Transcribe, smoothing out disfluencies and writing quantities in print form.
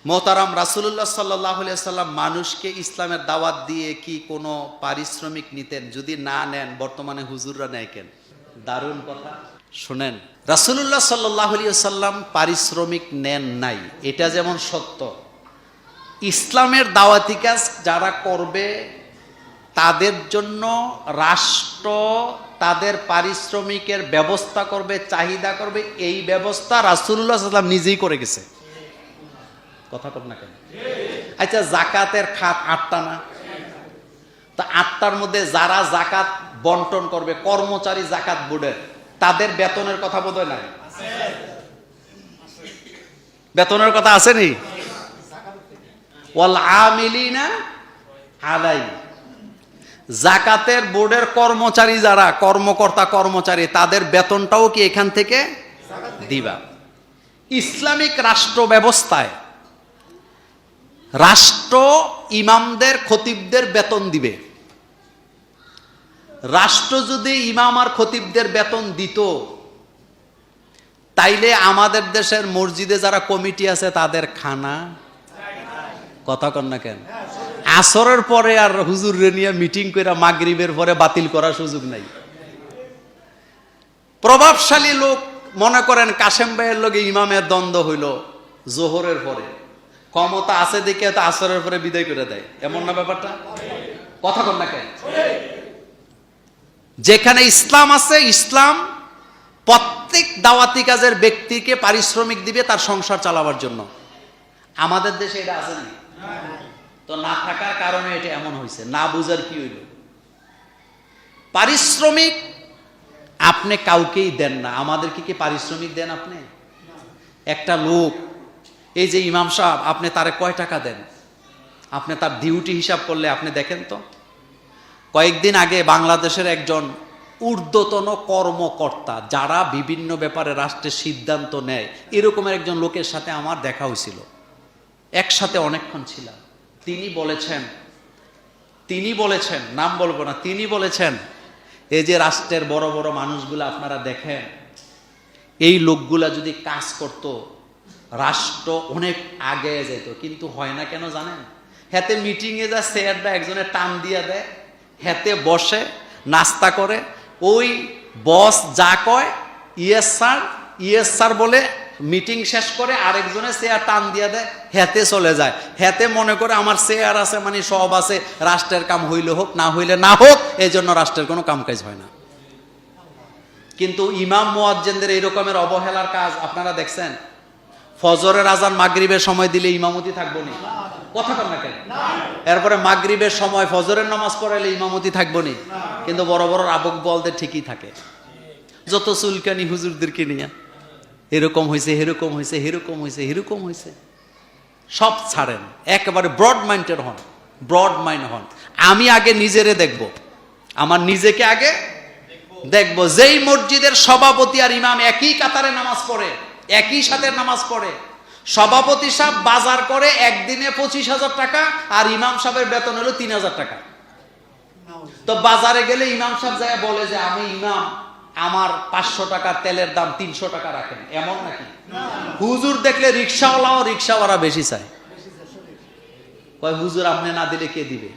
মোহতারাম, রাসূলুল্লাহ সাল্লাল্লাহু আলাইহি সাল্লাম মানুষকে ইসলামের দাওয়াত দিয়ে কি কোনো পারিশ্রমিক নিতেন? যদি না নেন, বর্তমানে হুজুররা নেয় কেন? দারুণ কথা। শুনেন, রাসূলুল্লাহ সাল্লাল্লাহু আলাইহি সাল্লাম পারিশ্রমিক নেন নাই, এটা যেমন সত্য। ইসলামের দাওয়াতি কাজ যারা করবে তাদের জন্য রাষ্ট্র তাদের পারিশ্রমিকের ব্যবস্থা করবে, চাহিদা করবে। এই ব্যবস্থা রাসূলুল্লাহ সাল্লাল্লাহু আলাইহি সাল্লাম নিজেই করে গেছে। কথা কর না কেন? আচ্ছা, জাকাতের খাত 8টা না? তা 8টার মধ্যে যারা জাকাত বন্টন করবে, কর্মচারী জাকাত বোর্ডের, তাদের বেতনের কথা বোধহয় নাই? বেতনের কথা আছে নি? ওয়াল আমিলিনা আলাই, জাকাতের বোর্ডের কর্মচারী যারা, কর্মকর্তা কর্মচারী, তাদের বেতনটাও কি এখান থেকে দিবা? ইসলামিক রাষ্ট্র ব্যবস্থায় রাষ্ট্র ইমামদের, খতিবদের বেতন দিবে। রাষ্ট্র যদি ইমাম আর খতিবদের বেতন দিত, তাইলে আমাদের দেশের মসজিদে যারা কমিটি আছে তাদের খানা, কথা কন না কেন? আসরের পরে আর হুজুররে নিয়ে মিটিং করে মাগরিবের পরে বাতিল করার সুযোগ নাই। প্রভাবশালী লোক মনে করেন কাশেম ভাইয়ের লগে ইমামের দ্বন্দ্ব হইল জোহরের পরে, ক্ষমতা আছে দেখে তো আসরের পরে বিদায় করে দেয়, এমন না ব্যাপারটা? কথা কন না কেন? যেখানে ইসলাম আছে, ইসলাম প্রত্যেক দাওয়াতি কাজের ব্যক্তিকে পারিশ্রমিক দিবে তার সংসার চালাবার জন্য। আমাদের দেশে এটা আছে না? তো না থাকার কারণে এটা এমন হয়েছে। না বুঝার কি হইল? পারিশ্রমিক আপনি কাউকেই দেন না। আমাদেরকে কি পারিশ্রমিক দেন আপনি? একটা লোক, এই যে ইমাম সাহেব, আপনি তারে কয় টাকা দেন? আপনি তার ডিউটি হিসাব করলে আপনি দেখেন তো। কয়েকদিন আগে বাংলাদেশের একজন ঊর্ধ্বতন কর্মকর্তা, যারা বিভিন্ন ব্যাপারে রাষ্ট্রের সিদ্ধান্ত নেয়, এরকমের একজন লোকের সাথে আমার দেখা হয়েছিল। একসাথে অনেকক্ষণ ছিলাম। তিনি বলেছেন, নাম বলবো না, তিনি বলেছেন, এই যে রাষ্ট্রের বড় বড় মানুষগুলো আপনারা দেখেন, এই লোকগুলা যদি কাজ করত, রাষ্ট্র অনেক আগে যেত। কিন্তু হয় না কেন জানেন? হাতে মিটিংয়ে যা চেয়ারটা একজনে টান দিয়ে দেয়, হাতে বসে নাস্তা করে, ওই বস যা কয় ইয়েস স্যার বলে মিটিং শেষ করে আরেকজনে চেয়ার টান দিয়ে দেয়, হাতে চলে যায়। হাতে মনে করে আমার চেয়ার আছে মানে সব আছে, রাষ্ট্রের কাম হইলে হোক, না হইলে না হোক, এই জন্য রাষ্ট্রের কোনো কাম কাজ হয় না। কিন্তু ইমাম মুয়াজ্জিনদের এই রকমের অবহেলার কাজ আপনারা দেখছেন? ফজরের আজান মাগরিবের সময় দিলে ইমামতি থাকবো নি? কথা কর না কেন? এরপরে মাগরিবের সময় ফজরের নামাজ পড়াইলে ইমামতি থাকবো নি? কিন্তু বড় বড় আবক বলতে ঠিকই থাকে। যত চুলকানি হুজুরদেরকে নিয়ে, এরকম হয়েছে, এরকম হয়েছে, এরকম হয়েছে, এরকম হয়েছে, সব ছাড়েন, একেবারে ব্রড মাইন্ডের হন, ব্রড মাইন্ড হন। আমি আগে নিজেরে দেখব, আমার নিজেকে আগে দেখব। যেই মসজিদের সভাপতি আর ইমাম একই কাতারে নামাজ পড়ে, একই সাথে নামাজ পড়ে, সভাপতি সাহেব বাজার করে একদিনে 25,000 টাকা, আর ইমাম সাহেবের বেতন হলো 3,000 টাকা। তো বাজারে গেলে ইমাম সাহেব যায় বলে যে আমি ইমাম, আমার 500 টাকার তেলের দাম 300 টাকা রাখেন, এমন নাকি? হুজুর দেখলে রিক্সাওয়ালা বেশি চায়, কয় হুজুর আপনি না দিলে কে দিবে?